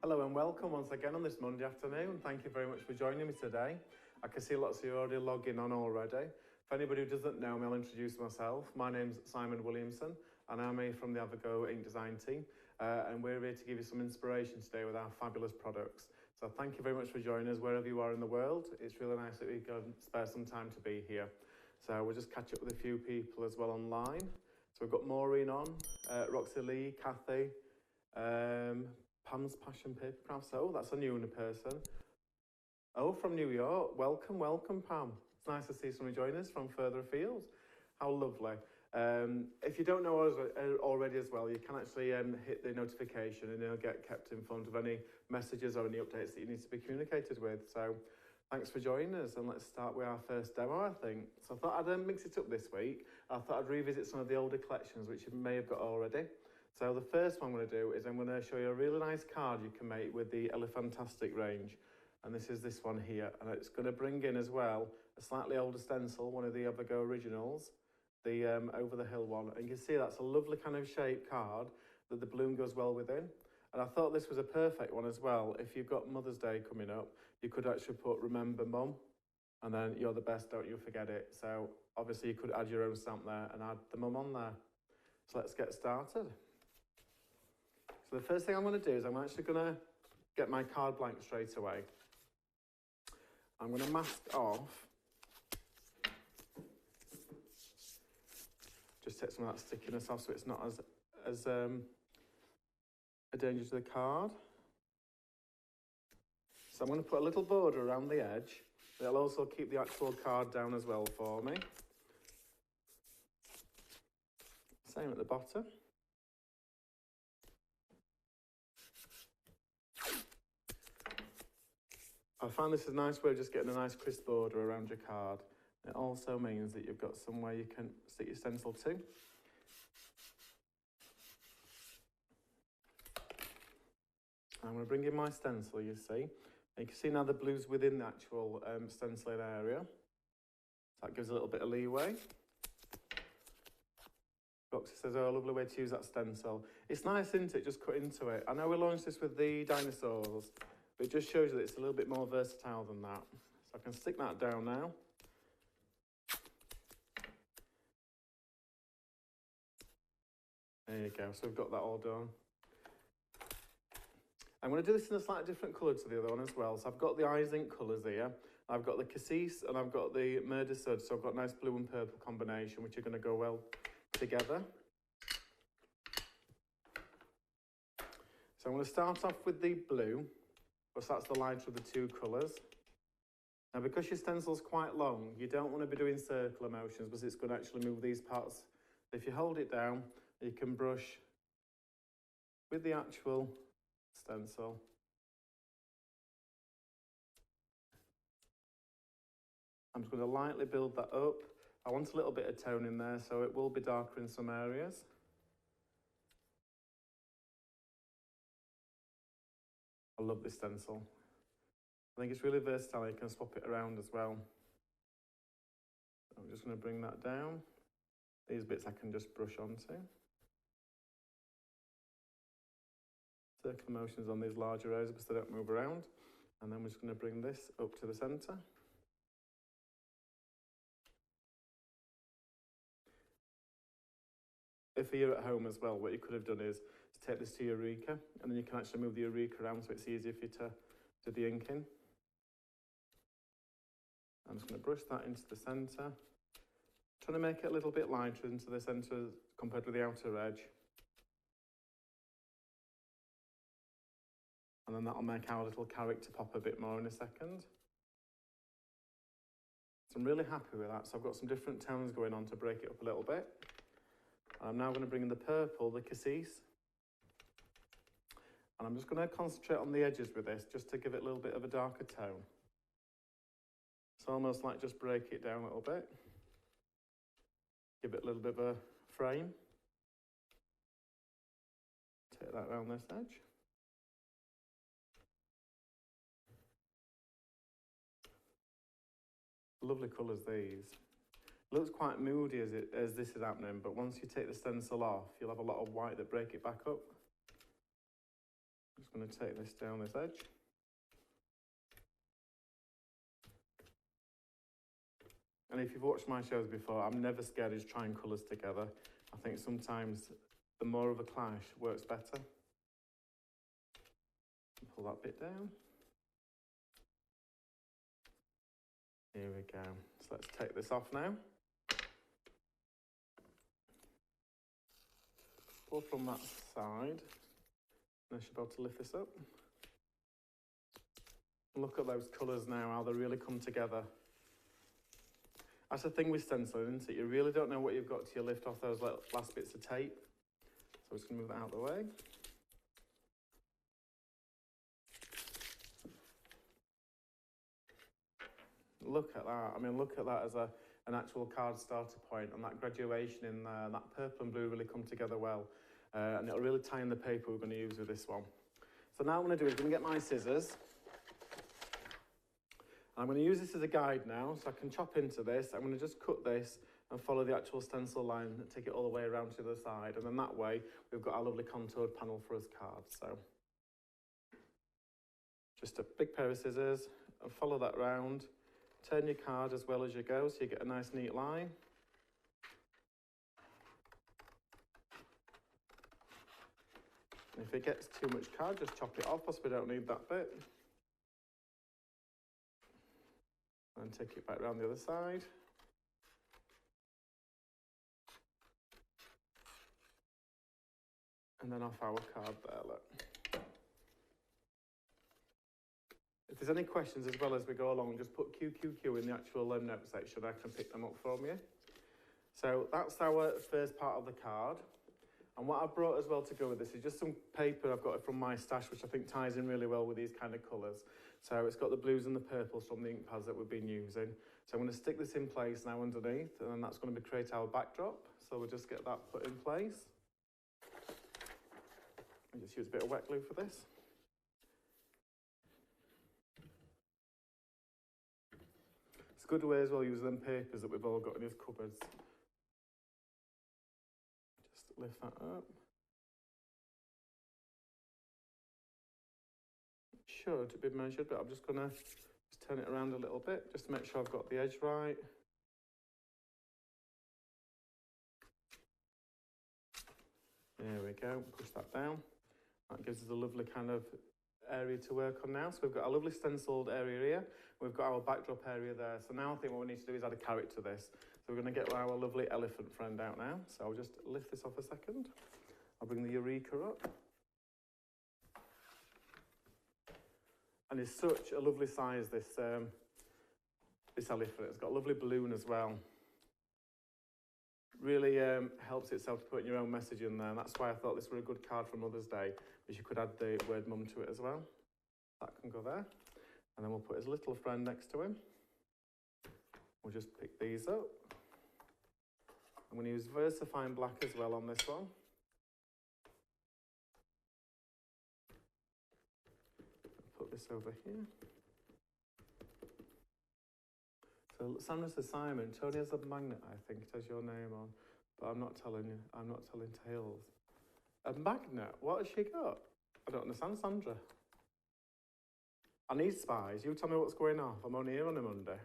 Hello and welcome once again on this Monday afternoon. Thank you very much for joining me today. I can see lots of you already logging on already. For anybody who doesn't know me, I'll introduce myself. My name's Simon Williamson and I'm here from the Avago Ink Design team. And we're here to give you some inspiration today with our fabulous products. So thank you very much for joining us wherever you are in the world. It's really nice that we can spare some time to be here. So we'll just catch up with a few people as well online. So we've got Maureen on, Roxy Lee, Kathy, Pam's Passion Paper Crafts. Oh, that's a new person. Oh, from New York. Welcome, welcome, Pam. It's nice to see somebody join us from further afield. How lovely. If you don't know us already as well, you can actually hit the notification and you'll get kept informed of any messages or any updates that you need to be communicated with. So thanks for joining us, and let's start with our first demo, I think. So I thought I'd mix it up this week. I thought I'd revisit some of the older collections which you may have got already. So the first one I'm going to do is I'm going to show you a really nice card you can make with the Elefantastic range. And this is this one here. And it's going to bring in as well a slightly older stencil, one of the Avago originals, the Over the Hill one. And you can see that's a lovely kind of shaped card that the bloom goes well within. And I thought this was a perfect one as well. If you've got Mother's Day coming up, you could actually put Remember Mum, and then you're the best, don't you forget it. So obviously you could add your own stamp there and add the mum on there. So let's get started. So the first thing I'm going to do is I'm actually going to get my card blank straight away. I'm going to mask off. Just take some of that stickiness off so it's not as a danger to the card. So I'm going to put a little border around the edge. It'll also keep the actual card down as well for me. Same at the bottom. I find this is a nice way of just getting a nice crisp border around your card. It also means that you've got somewhere you can stick your stencil to. I'm going to bring in my stencil, you see. And you can see now the blue's within the actual stenciling area. So that gives a little bit of leeway. Roxy says, oh, a lovely way to use that stencil. It's nice, isn't it? Just cut into it. I know we launched this with the dinosaurs, but it just shows you that it's a little bit more versatile than that. So I can stick that down now. There you go, so we've got that all done. I'm going to do this in a slightly different colour to the other one as well. So I've got the Eyes Ink colours here. I've got the Cassis and I've got the Murder Sud. So I've got a nice blue and purple combination, which are going to go well together. So I'm going to start off with the blue, because that's the lighter of the two colours. Now, because your stencil's quite long, you don't want to be doing circular motions because it's going to actually move these parts. If you hold it down, you can brush with the actual stencil. I'm just going to lightly build that up. I want a little bit of tone in there, so it will be darker in some areas. I love this stencil. I think it's really versatile. You can swap it around as well. I'm just going to bring that down. These bits I can just brush onto. Circular motions on these larger areas because they don't move around. And then we're just going to bring this up to the centre. If you're at home as well, what you could have done is to take this to Eureka, and then you can actually move the Eureka around so it's easier for you to do the inking. I'm just going to brush that into the centre. Trying to make it a little bit lighter into the centre compared with the outer edge. And then that'll make our little character pop a bit more in a second. So I'm really happy with that. So I've got some different tones going on to break it up a little bit. I'm now going to bring in the purple, the Cassis. And I'm just going to concentrate on the edges with this, just to give it a little bit of a darker tone. It's almost like just break it down a little bit. Give it a little bit of a frame. Take that around this edge. Lovely colours these. It looks quite moody as this is happening, but once you take the stencil off, you'll have a lot of white that break it back up. Just going to take this down this edge. And if you've watched my shows before, I'm never scared of trying colours together. I think sometimes the more of a clash works better. Pull that bit down. Here we go. So let's take this off now. Pull from that side. And I should be able to lift this up. Look at those colours now, how they really come together. That's the thing with stenciling, isn't it? You really don't know what you've got till you lift off those last bits of tape. So I'm just going to move that out of the way. Look at that. I mean, look at that as an actual card starter point, and that graduation in there, that purple and blue really come together well. And it'll really tie in the paper we're going to use with this one. So now what I'm going to do is I'm going to get my scissors. I'm going to use this as a guide now, so I can chop into this. I'm going to just cut this and follow the actual stencil line and take it all the way around to the side. And then that way, we've got our lovely contoured panel for us card. So just a big pair of scissors and follow that round. Turn your card as well as you go, so you get a nice neat line. And if it gets too much card, just chop it off, because we don't need that bit. And take it back around the other side. And then off our card there, look. If there's any questions as well as we go along, just put QQQ in the actual note section. I can pick them up from you. So that's our first part of the card. And what I've brought as well to go with this is just some paper I've got from my stash, which I think ties in really well with these kind of colours. So it's got the blues and the purples from the ink pads that we've been using. So I'm going to stick this in place now underneath, and then that's going to create our backdrop. So we'll just get that put in place. And just use a bit of wet glue for this. It's a good way as well using them papers that we've all got in these cupboards. Just lift that up. Should be measured, but I'm just going to turn it around a little bit just to make sure I've got the edge right. There we go, push that down. That gives us a lovely kind of area to work on now. So we've got a lovely stenciled area here. We've got our backdrop area there. So now I think what we need to do is add a carrot to this. So we're going to get our lovely elephant friend out now. So I'll just lift this off a second. I'll bring the Eureka up. And it's such a lovely size, this elephant. It's got a lovely balloon as well. Really helps itself to put your own message in there. And that's why I thought this were a good card for Mother's Day, because you could add the word mum to it as well. That can go there. And then we'll put his little friend next to him. We'll just pick these up. I'm going to use VersaFine Black as well on this one. Put this over here. So Sandra says, Simon, Tony has a magnet, I think it has your name on, but I'm not telling you, I'm not telling tales. A magnet? What has she got? I don't understand, Sandra. I need spies. You tell me what's going off. I'm only here on a Monday.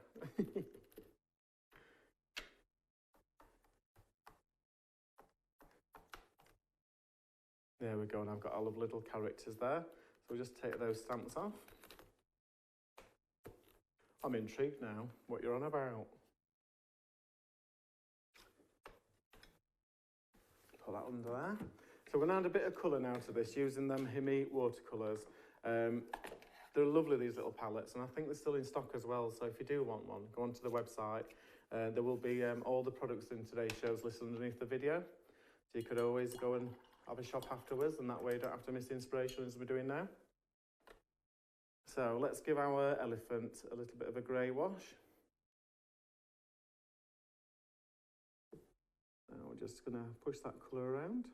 There we go, and I've got all of little characters there. So we'll just take those stamps off. I'm intrigued now, what you're on about. Put that under there. So we're going to add a bit of colour now to this, using them Handmade watercolours. They're lovely, these little palettes, and I think they're still in stock as well. So if you do want one, go onto the website. There will be all the products in today's shows listed underneath the video. So you could always go and have a shop afterwards, and that way you don't have to miss the inspiration as we're doing now. So let's give our elephant a little bit of a grey wash. Now we're just going to push that colour around.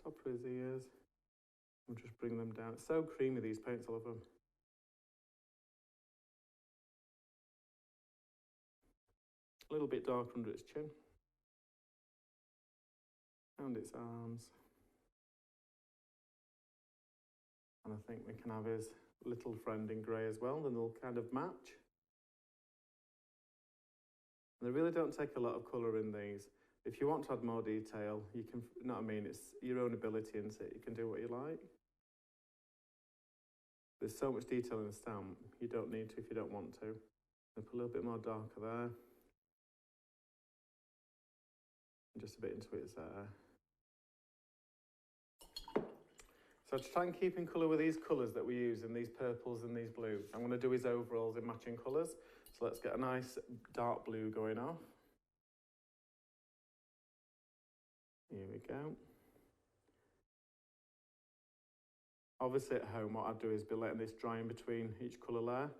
Top of his ears. We'll just bring them down. It's so creamy, these paints, I love them. A little bit dark under its chin. around its arms. And I think we can have his little friend in grey as well, then they'll kind of match. And they really don't take a lot of colour in these. If you want to add more detail, you can, you know what I mean, it's your own ability, isn't it? You can do what you like. There's so much detail in a stamp, you don't need to if you don't want to. I'll put a little bit more darker there. And just a bit into its there. So to try and keep in colour with these colours that we use in these purples and these blues, I'm going to do his overalls in matching colours. So let's get a nice dark blue going off. Here we go. Obviously at home what I'd do is be letting this dry in between each colour layer.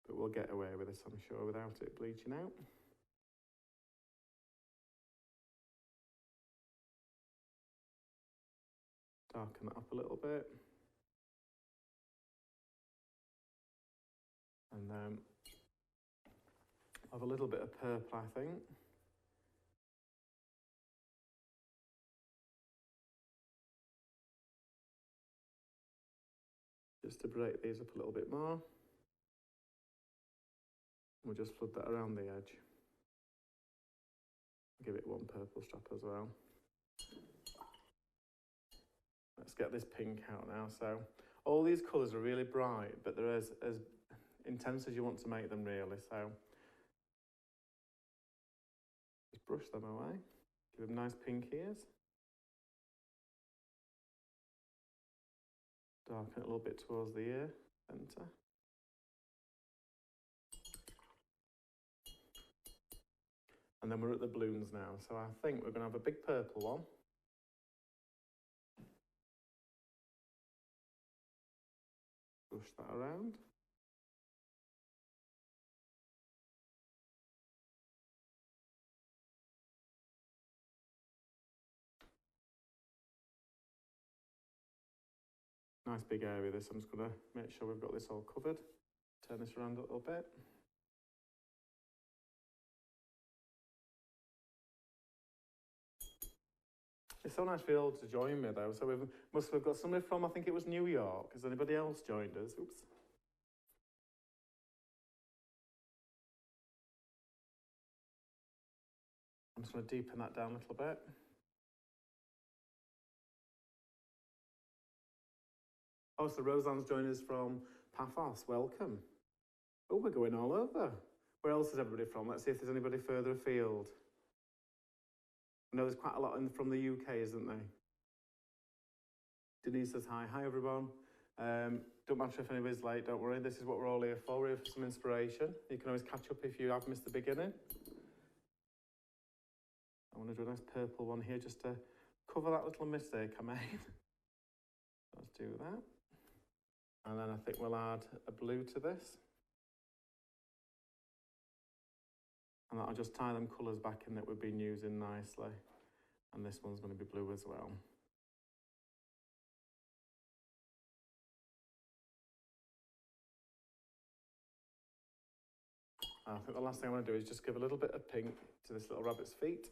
But we'll get away with this, I'm sure, without it bleaching out. Darken that up a little bit. And then have a little bit of purple, I think. Just to break these up a little bit more. We'll just flood that around the edge. Give it one purple strap as well. Let's get this pink out now. So all these colours are really bright, but they're as intense as you want to make them really. So just brush them away. Give them nice pink ears. Darken it a little bit towards the ear centre. And then we're at the blooms now. So I think we're going to have a big purple one. Brush that around. Nice big area this. I'm just going to make sure we've got this all covered. Turn this around a little bit. It's so nice for you all to join me though. So we must have got somebody from, I think it was New York. Has anybody else joined us? Oops. I'm just going to deepen that down a little bit. Oh, so Roseanne's joined us from Paphos. Welcome. Oh, we're going all over. Where else is everybody from? Let's see if there's anybody further afield. I know there's quite a lot from the UK, isn't there? Denise says hi. Hi, everyone. Don't matter if anybody's late, don't worry. This is what we're all here for. We're here for some inspiration. You can always catch up if you have missed the beginning. I want to do a nice purple one here just to cover that little mistake I made. Let's do that. And then I think we'll add a blue to this. And that'll just tie them colours back in that we've been using nicely. And this one's going to be blue as well. I think the last thing I want to do is just give a little bit of pink to this little rabbit's feet.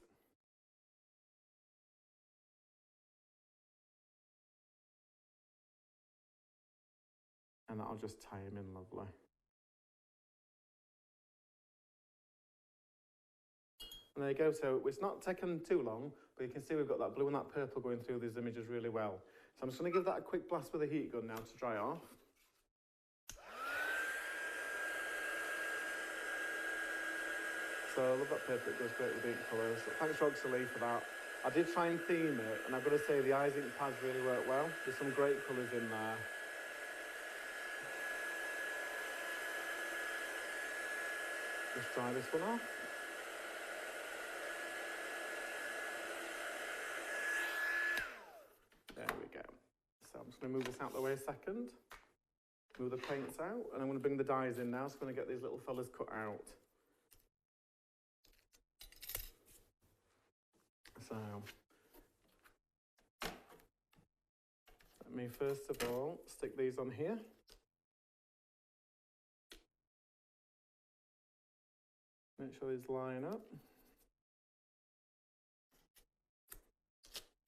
And that'll just tie him in lovely. And there you go, so it's not taken too long, but you can see we've got that blue and that purple going through these images really well. So I'm just going to give that a quick blast with a heat gun now to dry off. So I love that purple, it goes great with the ink colours. So thanks Roxalie for that. I did try and theme it, and I've got to say the eyes ink pads really work well. There's some great colours in there. Just dry this one off. There we go. So I'm just going to move this out of the way a second. Move the paints out, and I'm going to bring the dyes in now. So I'm going to get these little fellas cut out. So, let me first of all stick these on here. Make sure these line up.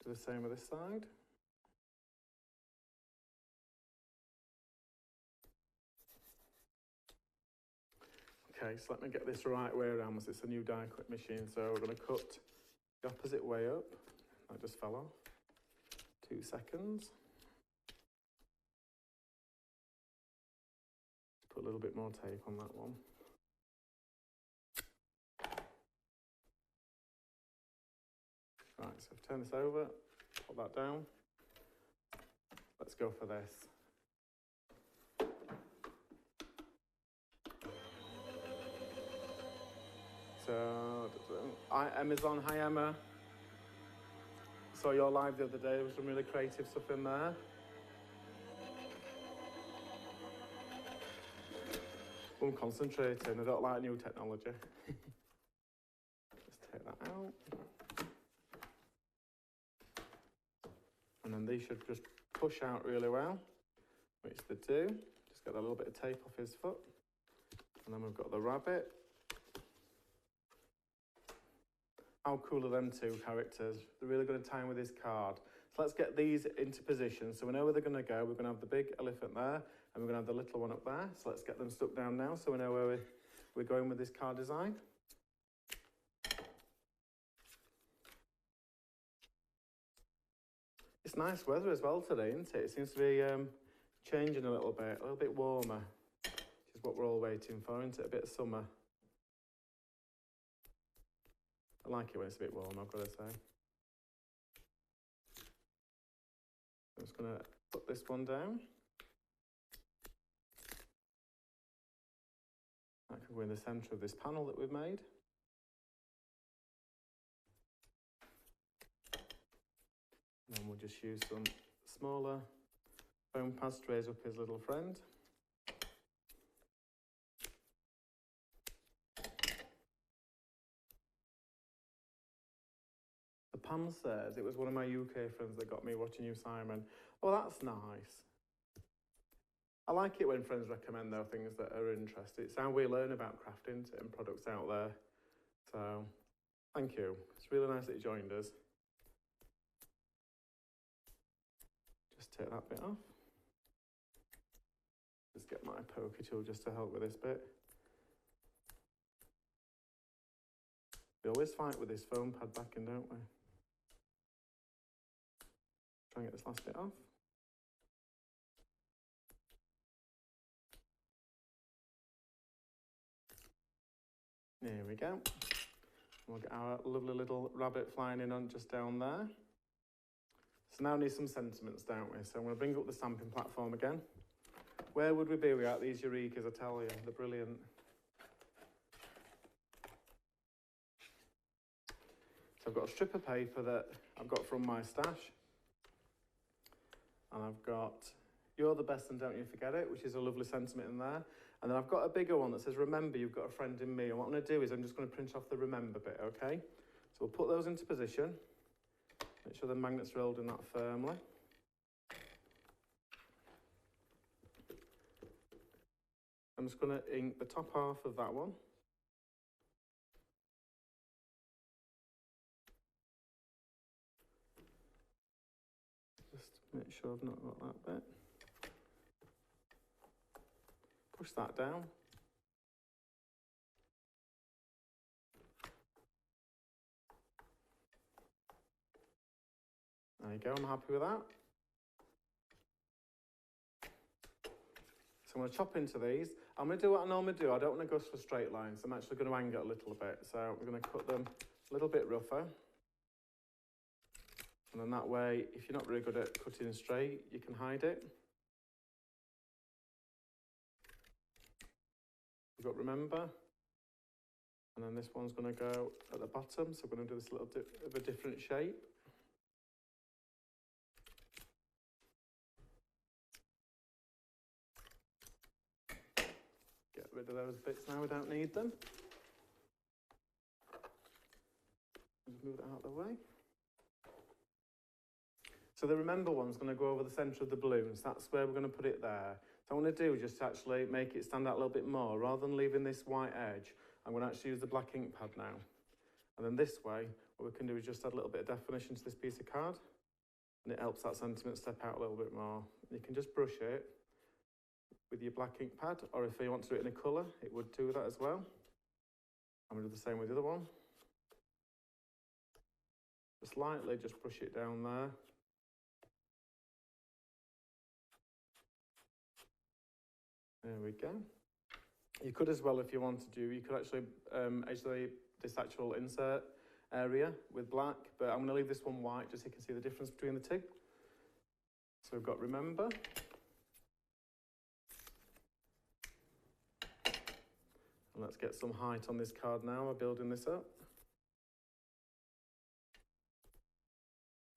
Do the same with this side. Okay, so let me get this the right way around because it's a new die cut machine. So we're going to cut the opposite way up. That just fell off. 2 seconds. Put a little bit more tape on that one. Right, so I've turned this over, put that down. Let's go for this. So, Amazon, hi Emma. Saw your live the other day, there was some really creative stuff in there. I'm concentrating, I don't like new technology. Just take that out. And then these should just push out really well, which they do. Just get a little bit of tape off his foot. And then we've got the rabbit. How cool are them two characters? They're really good at time with this card. So let's get these into position. So we know where they're going to go. We're going to have the big elephant there, and we're going to have the little one up there. So let's get them stuck down now so we know where we're going with this card design. It's nice weather as well today, isn't it? It seems to be changing a little bit warmer, which is what we're all waiting for, isn't it? A bit of summer. I like it when it's a bit warm, I've got to say. I'm just going to put this one down. That can go in the centre of this panel that we've made. And then we'll just use some smaller foam pads to raise up his little friend. Pam says it was one of my UK friends that got me watching you, Simon. Oh, that's nice. I like it when friends recommend though things that are interesting. It's how we learn about crafting and products out there. So, thank you. It's really nice that you joined us. Just take that bit off. Just get my pokey tool just to help with this bit. We always fight with this foam pad backing, don't we? Try and get this last bit off. There we go. We'll get our lovely little rabbit flying in on just down there. So now we need some sentiments, don't we? So I'm going to bring up the stamping platform again. Where would we be without these Eurekas, I tell you? They're brilliant. So I've got a strip of paper that I've got from my stash. And I've got "You're the best and don't you forget it," which is a lovely sentiment in there. And then I've got a bigger one that says "Remember, you've got a friend in me." And what I'm going to do is I'm just going to print off the remember bit, okay? So we'll put those into position. Make sure the magnets are holding that firmly. I'm just going to ink the top half of that one. Just make sure I've not got that bit. Push that down. There you go, I'm happy with that. So I'm going to chop into these. I'm going to do what I normally do. I don't want to go for straight lines. I'm actually going to angle it a little bit. So we're going to cut them a little bit rougher. And then that way, if you're not very good at cutting straight, you can hide it. We've got remember. And then this one's going to go at the bottom. So we're going to do this little bit of a different shape. Get rid of those bits now, we don't need them. Just move that out of the way. So the remember one's going to go over the centre of the balloons. That's where we're going to put it there. So what I'm going to do is just actually make it stand out a little bit more. Rather than leaving this white edge, I'm going to actually use the black ink pad now. And then this way, what we can do is just add a little bit of definition to this piece of card. and it helps that sentiment step out a little bit more. You can just brush it with your black ink pad, or if you want to do it in a colour, it would do that as well. I'm going to do the same with the other one. Just lightly, just brush it down there. There we go. You could as well, if you wanted to, you could actually this actual insert area with black, but I'm going to leave this one white just so you can see the difference between the two. So we've got remember. And let's get some height on this card now. We're building this up.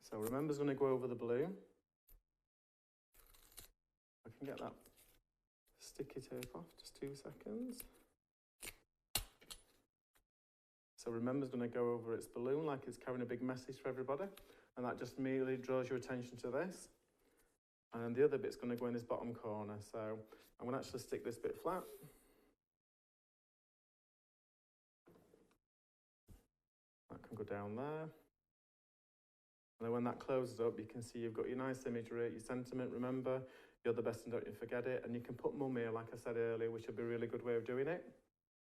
So remember's going to go over the blue. I can get that sticky tape off, just 2 seconds. So remember's going to go over its balloon like it's carrying a big message for everybody. And that just immediately draws your attention to this. And then the other bit's going to go in this bottom corner. So I'm going to actually stick this bit flat. That can go down there. And then when that closes up, you can see you've got your nice imagery, your sentiment, remember, you're the best and don't you forget it. And you can put mum here, like I said earlier, which would be a really good way of doing it.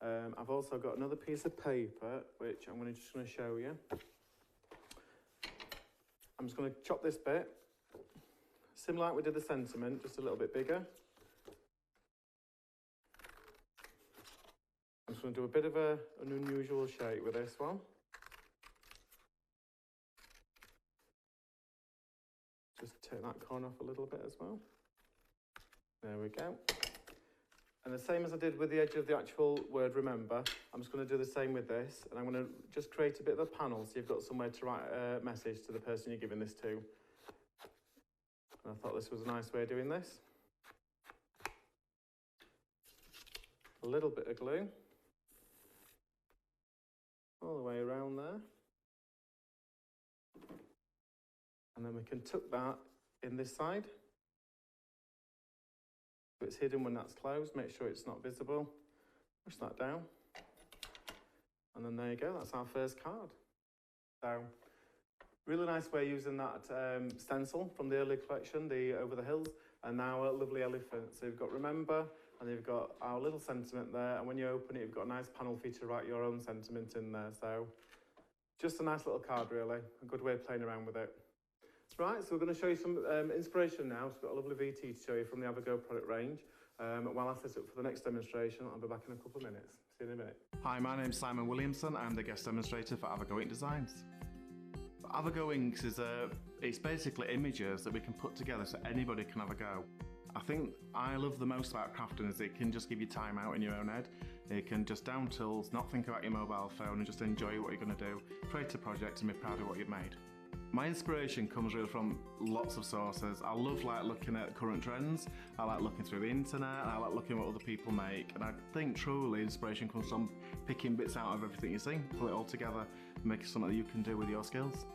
I've also got another piece of paper, which I'm just going to show you. I'm just going to chop this bit, similar like we did the sentiment, just a little bit bigger. I'm just going to do a bit of an unusual shape with this one. Just take that corner off a little bit as well. There we go. And the same as I did with the edge of the actual word remember, I'm just going to do the same with this, and I'm going to just create a bit of a panel so you've got somewhere to write a message to the person you're giving this to. And I thought this was a nice way of doing this. A little bit of glue. All the way around there. And then we can tuck that in this side. So it's hidden when that's closed. Make sure it's not visible. Push that down. And then there you go. That's our first card. So really nice way using that stencil from the early collection, the Over the Hills, and now a lovely elephant. So you've got remember, and you've got our little sentiment there. And when you open it, you've got a nice panel for you to write your own sentiment in there. So just a nice little card, really. A good way of playing around with it. Right, so we're going to show you some inspiration now. So we've got a lovely VT to show you from the Avago product range. While I set up for the next demonstration, I'll be back in a couple of minutes. See you in a minute. Hi, my name's Simon Williamson. I'm the guest demonstrator for Avago Ink Designs. Avago Inks it's basically images that we can put together so anybody can have a go. I think I love the most about crafting is it can just give you time out in your own head. You can just down tools, not think about your mobile phone and just enjoy what you're going to do, create a project and be proud of what you've made. My inspiration comes really from lots of sources. I love looking at current trends, I like looking through the internet, and I like looking at what other people make, and I think truly inspiration comes from picking bits out of everything you see, pull it all together and make it something that you can do with your skills.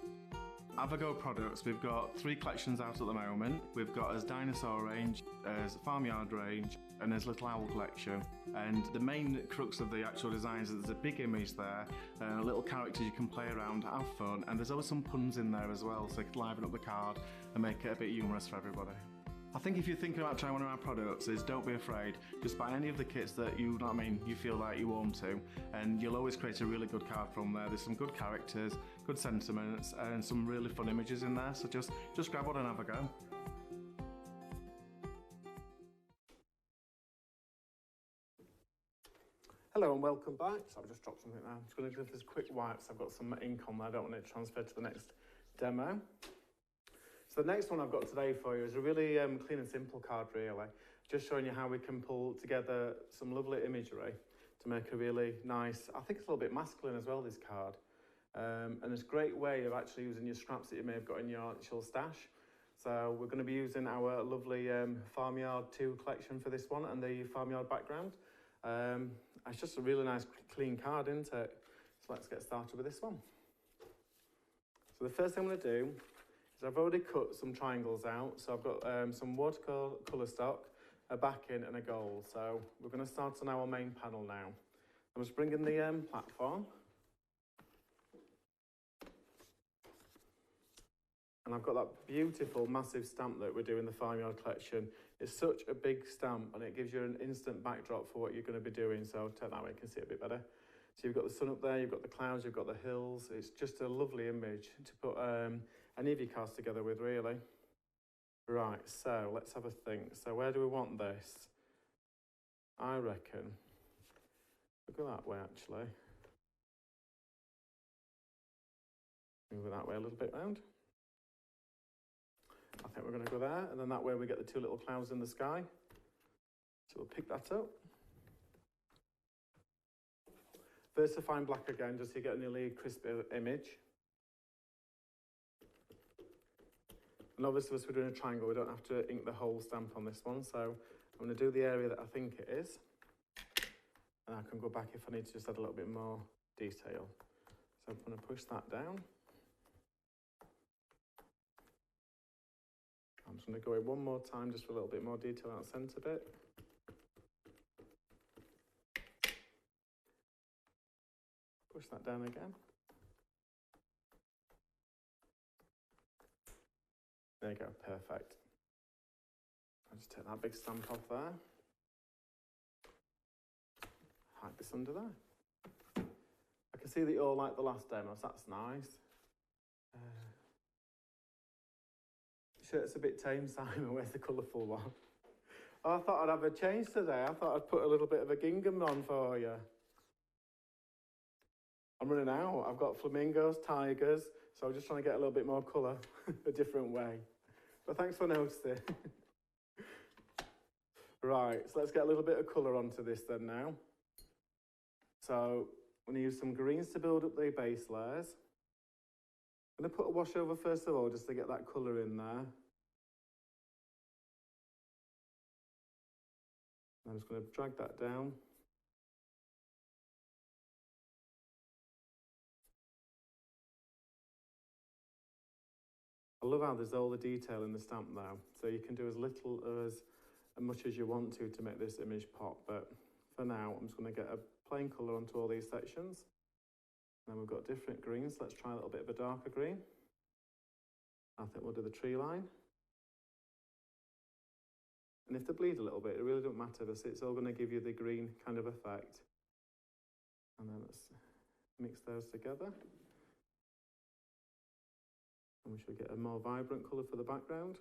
Avago products, we've got 3 collections out at the moment. We've got as dinosaur range, as farmyard range, and as little owl collection. And the main crux of the actual designs is there's a big image there, little characters you can play around, have fun, and there's always some puns in there as well, so you can liven up the card and make it a bit humorous for everybody. I think if you're thinking about trying one of our products, don't be afraid. Just buy any of the kits that you feel like you want to, and you'll always create a really good card from there. There's some good characters, good sentiments, and some really fun images in there. So just grab one and have a go. Hello and welcome back. So I've just dropped something there. I'm just going to give this quick wipe. So I've got some ink on there. I don't want it to transfer to the next demo. So the next one I've got today for you is a really clean and simple card, really. Just showing you how we can pull together some lovely imagery to make a really nice, I think it's a little bit masculine as well, this card. And it's a great way of actually using your scraps that you may have got in your actual stash. So we're going to be using our lovely Farmyard 2 collection for this one and the Farmyard background. It's just a really nice clean card, isn't it? So let's get started with this one. So the first thing I'm going to do is I've already cut some triangles out. So I've got some watercolour stock, a backing and a gold. So we're going to start on our main panel now. I'm just bringing the platform. And I've got that beautiful, massive stamp that we're doing the Farmyard collection. It's such a big stamp and it gives you an instant backdrop for what you're going to be doing. So take that way, you can see it a bit better. So you've got the sun up there, you've got the clouds, you've got the hills. It's just a lovely image to put any of your cards together with, really. Right, so let's have a think. So where do we want this? I reckon we'll go that way, actually. Move it that way a little bit round. I think we're going to go there, and then that way we get the two little clouds in the sky. So we'll pick that up. Versifying black again, just so you get a nearly crisp image. And obviously, as we're doing a triangle, we don't have to ink the whole stamp on this one. So I'm going to do the area that I think it is. And I can go back if I need to just add a little bit more detail. So I'm going to push that down. I'm just going to go in one more time just for a little bit more detail out the centre bit. Push that down again. There you go, perfect. I'll just take that big stamp off there. Hide this under there. I can see that you all like the last demo, so that's nice. Shirt's a bit tame, Simon. Where's the colourful one? Oh, I thought I'd have a change today. I thought I'd put a little bit of a gingham on for you. I'm running out. I've got flamingos, tigers, so I'm just trying to get a little bit more colour a different way. But thanks for noticing. Right, so let's get a little bit of colour onto this then now. So I'm going to use some greens to build up the base layers. I'm going to put a wash over first of all, just to get that colour in there. I'm just going to drag that down. I love how there's all the detail in the stamp now. So you can do as little or as much as you want to make this image pop. But for now, I'm just going to get a plain colour onto all these sections. And then we've got different greens. Let's try a little bit of a darker green. I think we'll do the tree line. And if they bleed a little bit, it really don't matter. It's all going to give you the green kind of effect. And then let's mix those together. And we should get a more vibrant colour for the background.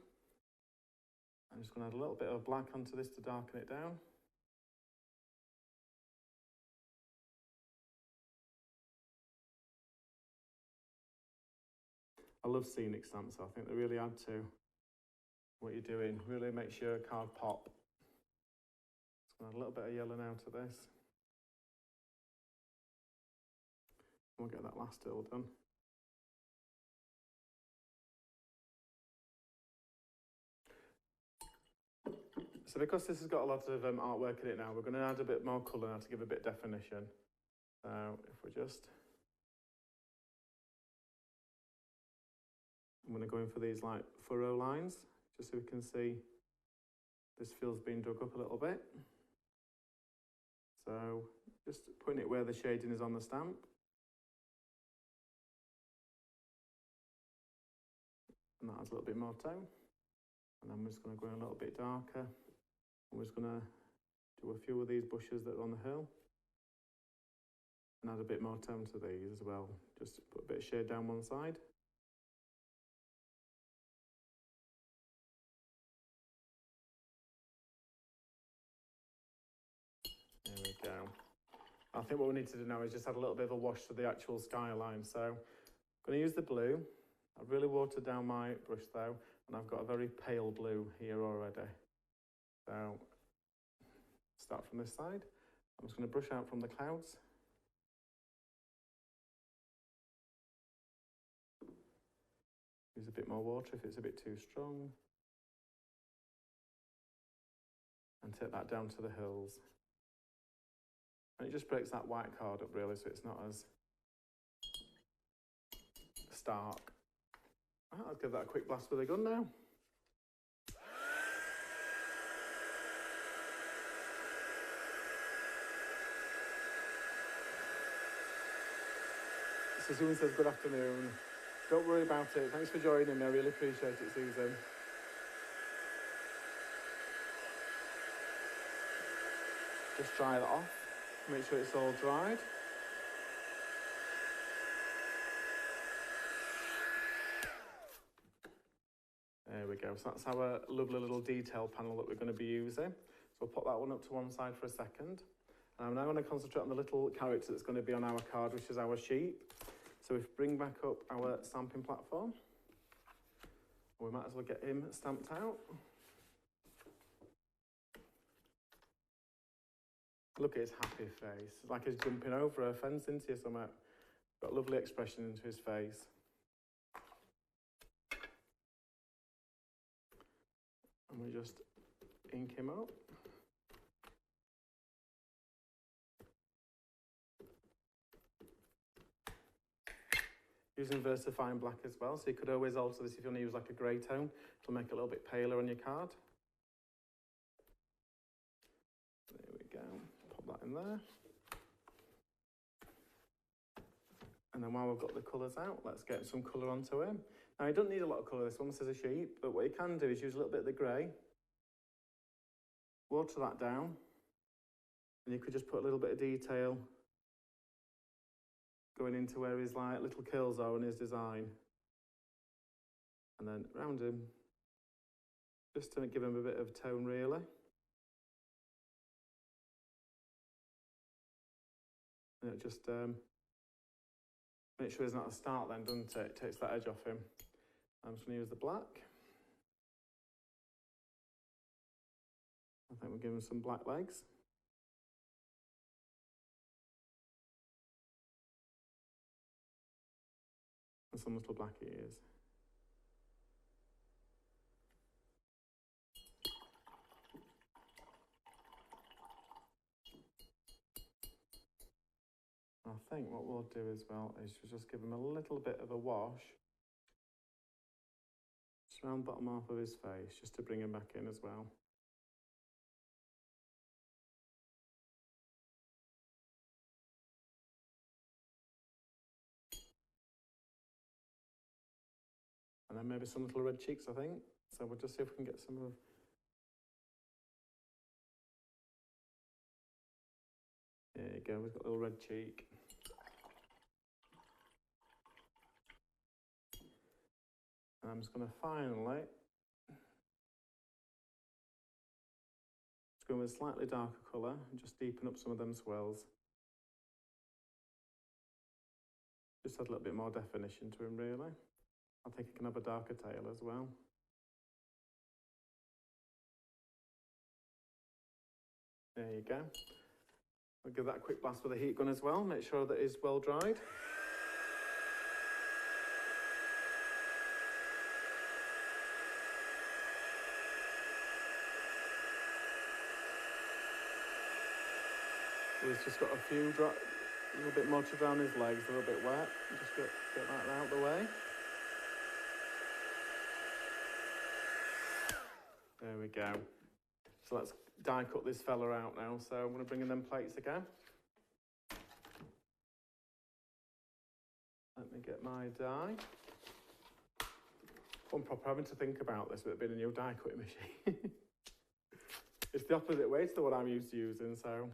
I'm just going to add a little bit of black onto this to darken it down. I love scenic stamps, I think they really add to what you're doing. Really makes your card pop. Just going to add a little bit of yellow now to this. We'll get that last all done. So because this has got a lot of artwork in it now, we're going to add a bit more colour now to give a bit of definition. So if we just... I'm going to go in for these like furrow lines, just so we can see this field's been dug up a little bit. So just putting it where the shading is on the stamp. And that adds a little bit more tone. And then we're just going to go in a little bit darker. And we're just going to do a few of these bushes that are on the hill. And add a bit more tone to these as well. Just put a bit of shade down one side. There we go. I think what we need to do now is just add a little bit of a wash to the actual skyline. So I'm going to use the blue. I've really watered down my brush though, and I've got a very pale blue here already. So start from this side. I'm just going to brush out from the clouds. Use a bit more water if it's a bit too strong. And take that down to the hills. And it just breaks that white card up really, so it's not as stark. Right, let's give that a quick blast with a gun now. So Susan says good afternoon. Don't worry about it. Thanks for joining me. I really appreciate it, Susan. Just dry that off. Make sure it's all dried. There we go. So that's our lovely little detail panel that we're going to be using. So we'll put that one up to one side for a second. And I'm now going to concentrate on the little character that's going to be on our card, which is our sheep. So if we bring back up our stamping platform, we might as well get him stamped out. Look at his happy face. It's like he's jumping over a fence into something. Got a lovely expression into his face. And we just ink him up. Using VersaFine black as well, so you could always alter this if you want to use like a grey tone. It'll make it a little bit paler on your card. There we go, pop that in there. And then while we've got the colours out, let's get some colour onto him. Now, you don't need a lot of colour, this one says a sheep, but what you can do is use a little bit of the grey, water that down, and you could just put a little bit of detail going into where his like little curls are in his design. And then round him, just to give him a bit of tone really. And it just make sure he's not a start then, doesn't it? It takes that edge off him. I'm just going to use the black. I think we'll give him some black legs. And some little black ears. I think what we'll do as well is just give him a little bit of a wash just around the bottom half of his face, just to bring him back in as well. And then maybe some little red cheeks, I think. So we'll just see if we can get some of... There you go, we've got a little red cheek. And I'm just going to finally just go with a slightly darker colour and just deepen up some of them swells. Just add a little bit more definition to him, really. I think he can have a darker tail as well. There you go. We'll give that a quick blast with a heat gun as well, make sure that it's well dried. So he's just got a few a little bit more to drown his legs, a little bit wet. Just get that out of the way. There we go. So let's die cut this fella out now. So I'm going to bring in them plates again. Let me get my die. One proper having to think about this with it being a new die cutting machine. It's the opposite way to what I'm used to using, so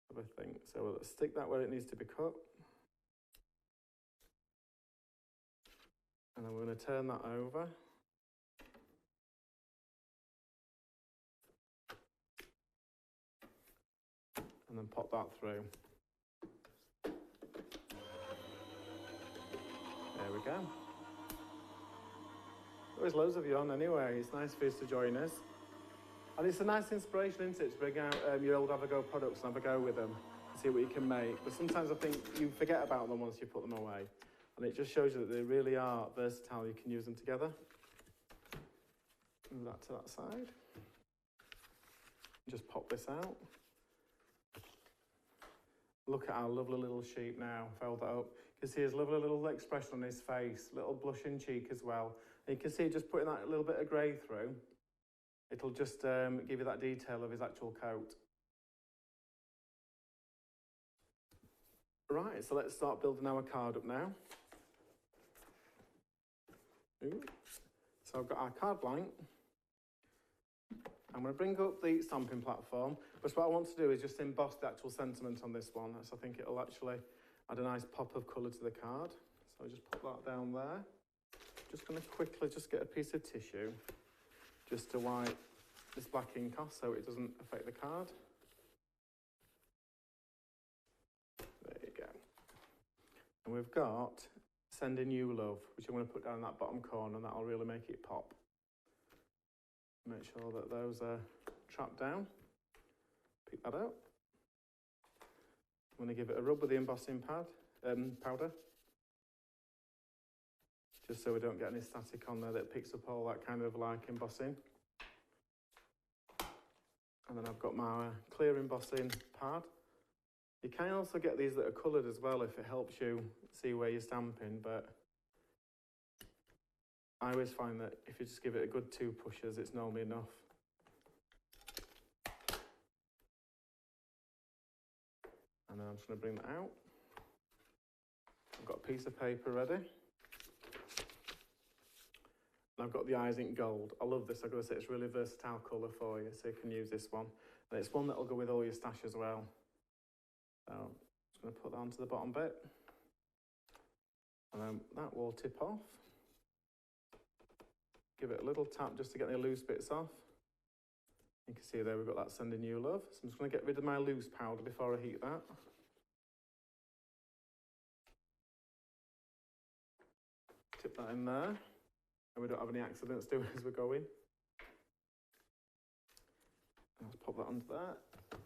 have a think. So let's stick that where it needs to be cut. And then we're going to turn that over. And then pop that through. There we go. There's loads of you on anyway. It's nice for you to join us. And it's a nice inspiration, isn't it, to bring out your old Have a Go products and have a go with them and see what you can make. But sometimes I think you forget about them once you put them away. And it just shows you that they really are versatile. You can use them together. Move that to that side. Just pop this out. Look at our lovely little sheep now, fold that up. You can see his lovely little expression on his face, little blushing cheek as well. And you can see just putting that little bit of grey through, it'll just give you that detail of his actual coat. Right, so let's start building our card up now. Ooh. So I've got our card blank. I'm going to bring up the stamping platform, but what I want to do is just emboss the actual sentiment on this one, so I think it'll actually add a nice pop of colour to the card. So I'll just put that down there. Just going to quickly just get a piece of tissue just to wipe this black ink off so it doesn't affect the card. There you go. And we've got Sending You Love, which I'm going to put down in that bottom corner, and that'll really make it pop. Make sure that those are trapped down. Pick that out. I'm going to give it a rub with the embossing powder. Just so we don't get any static on there that picks up all that kind of like embossing. And then I've got my clear embossing pad. You can also get these that are coloured as well if it helps you see where you're stamping, but I always find that if you just give it a good 2 pushes, it's normally enough. And then I'm just going to bring that out. I've got a piece of paper ready. And I've got the eyes ink gold. I love this. I've got to say it's a really versatile colour for you, so you can use this one. And it's one that'll go with all your stash as well. So I'm just going to put that onto the bottom bit. And then that will tip off. Give it a little tap just to get the loose bits off. You can see there we've got that Sending You Love. So I'm just going to get rid of my loose powder before I heat that. Tip that in there. And we don't have any accidents doing as we're going. Let's pop that onto there.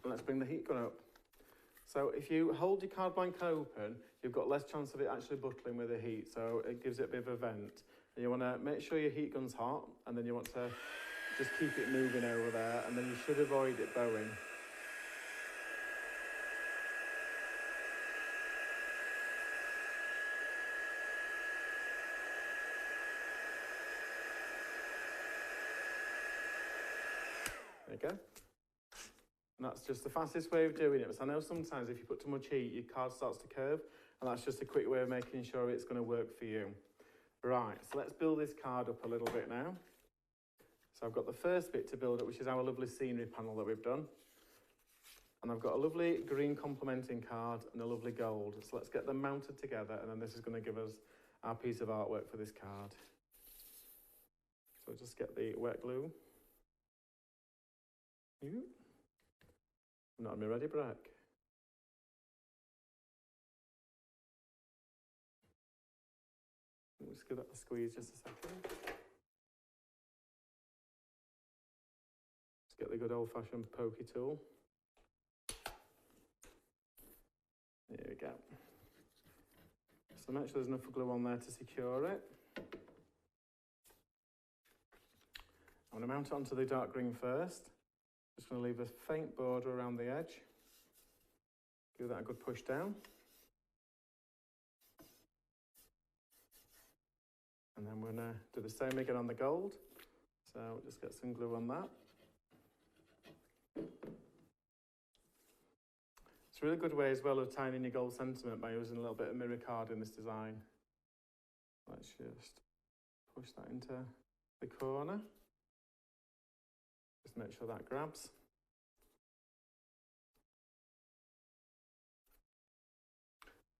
And let's bring the heat gun up. So if you hold your card blank open, you've got less chance of it actually buckling with the heat. So it gives it a bit of a vent. And you want to make sure your heat gun's hot, and then you want to just keep it moving over there, and then you should avoid it bowing. There you go. And that's just the fastest way of doing it. Because I know sometimes if you put too much heat, your card starts to curve, and that's just a quick way of making sure it's going to work for you. Right, so let's build this card up a little bit now. So I've got the first bit to build up, which is our lovely scenery panel that we've done. And I've got a lovely green complementing card and a lovely gold. So let's get them mounted together, and then this is going to give us our piece of artwork for this card. So just get the wet glue. I'm not on my ready break. Just give that a squeeze just a second. Just get the good old-fashioned pokey tool. There we go. So make sure there's enough glue on there to secure it. I'm going to mount it onto the dark green first. Just going to leave a faint border around the edge. Give that a good push down. And then we're going to do the same again on the gold. So just get some glue on that. It's a really good way as well of tying in your gold sentiment by using a little bit of mirror card in this design. Let's just push that into the corner. Just make sure that grabs.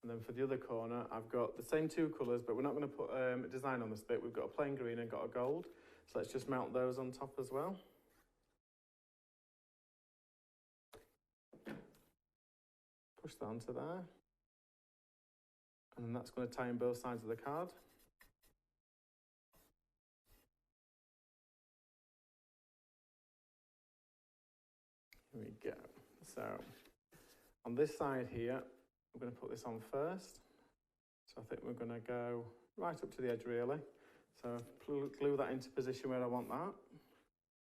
And then for the other corner, I've got the same 2 colours, but we're not going to put a design on this bit. We've got a plain green and got a gold. So let's just mount those on top as well. Push that onto there. And then that's going to tie in both sides of the card. Here we go. So on this side here, I'm going to put this on first. So I think we're going to go right up to the edge really. So glue that into position where I want that.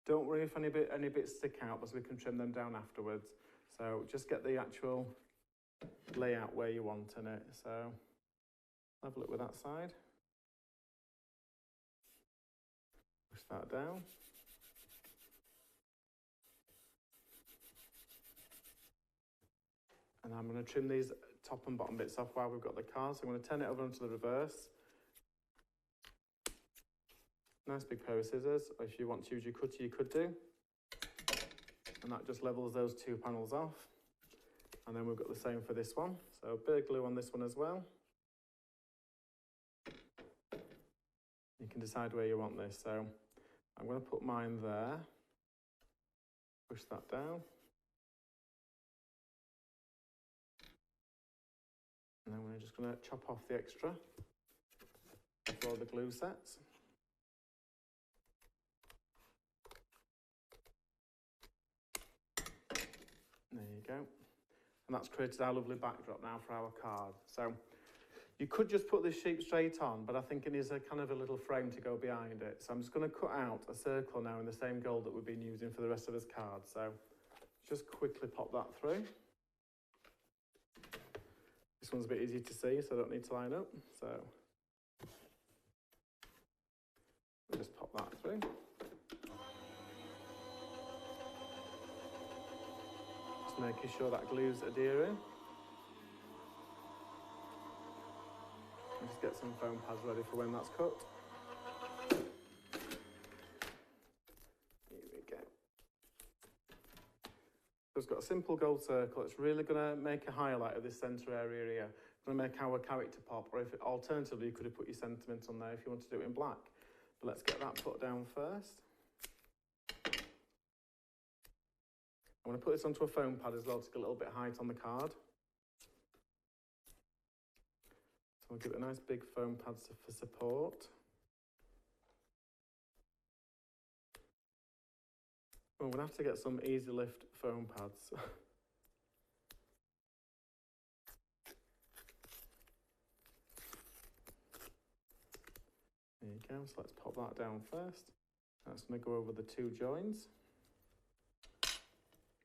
Don't worry if any bits stick out, because we can trim them down afterwards. So just get the actual layout where you want in it. So have a look with that side. Push that down. And I'm going to trim these top and bottom bits off while we've got the card. So I'm going to turn it over onto the reverse. Nice big pair of scissors, or if you want to use your cutter, you could do. And that just levels those two panels off. And then we've got the same for this one. So a bit of glue on this one as well. You can decide where you want this. So I'm going to put mine there. Push that down. And then we're just going to chop off the extra before the glue sets. There you go. And that's created our lovely backdrop now for our card. So you could just put this sheep straight on, but I think it needs a kind of a little frame to go behind it. So I'm just going to cut out a circle now in the same gold that we've been using for the rest of this card. So just quickly pop that through. This one's a bit easier to see, so I don't need to line up. So we'll just pop that through. Just making sure that glue's adhering. And just get some foam pads ready for when that's cut. Here we go. So it's got a simple gold circle. It's really going to make a highlight of this centre area here. It's going to make our character pop, or if it, alternatively, you could have put your sentiment on there if you want to do it in black. But let's get that put down first. I'm going to put this onto a foam pad as well to get a little bit of height on the card. So I'll give it a nice big foam pad for support. Well, we're going to have to get some easy lift foam pads. There you go, so let's pop that down first. That's going to go over the two joins.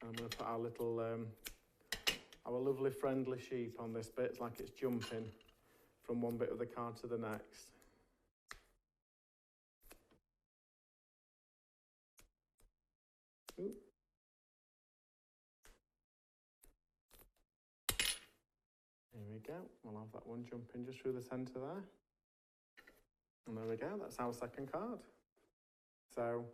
I'm going to put our little, our lovely friendly sheep on this bit. It's like it's jumping from one bit of the card to the next. Ooh. Here we go. We'll have that one jumping just through the centre there. And there we go, that's our second card. So,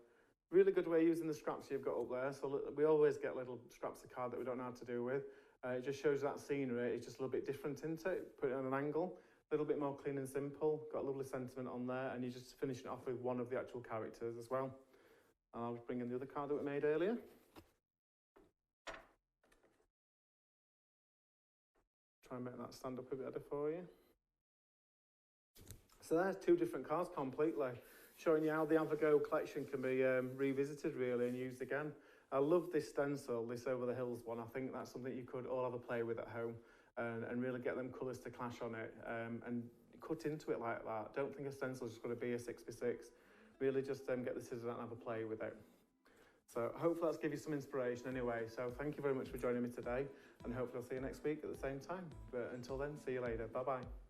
really good way using the scraps you've got up there. So we always get little scraps of card that we don't know how to do with. It just shows that scenery, it's just a little bit different, isn't it? Put it on an angle, a little bit more clean and simple. Got a lovely sentiment on there, and you're just finishing it off with one of the actual characters as well. And I'll bring in the other card that we made earlier. Try and make that stand up a bit better for you. So there's two different cards completely, showing you how the Avogo collection can be revisited really and used again. I love this stencil, this Over the Hills one. I think that's something you could all have a play with at home and really get them colours to clash on it and cut into it like that. Don't think a stencil's just going to be a 6x6. Really just get the scissors out and have a play with it. So hopefully that's give you some inspiration anyway. So thank you very much for joining me today, and hopefully I'll see you next week at the same time. But until then, see you later. Bye-bye.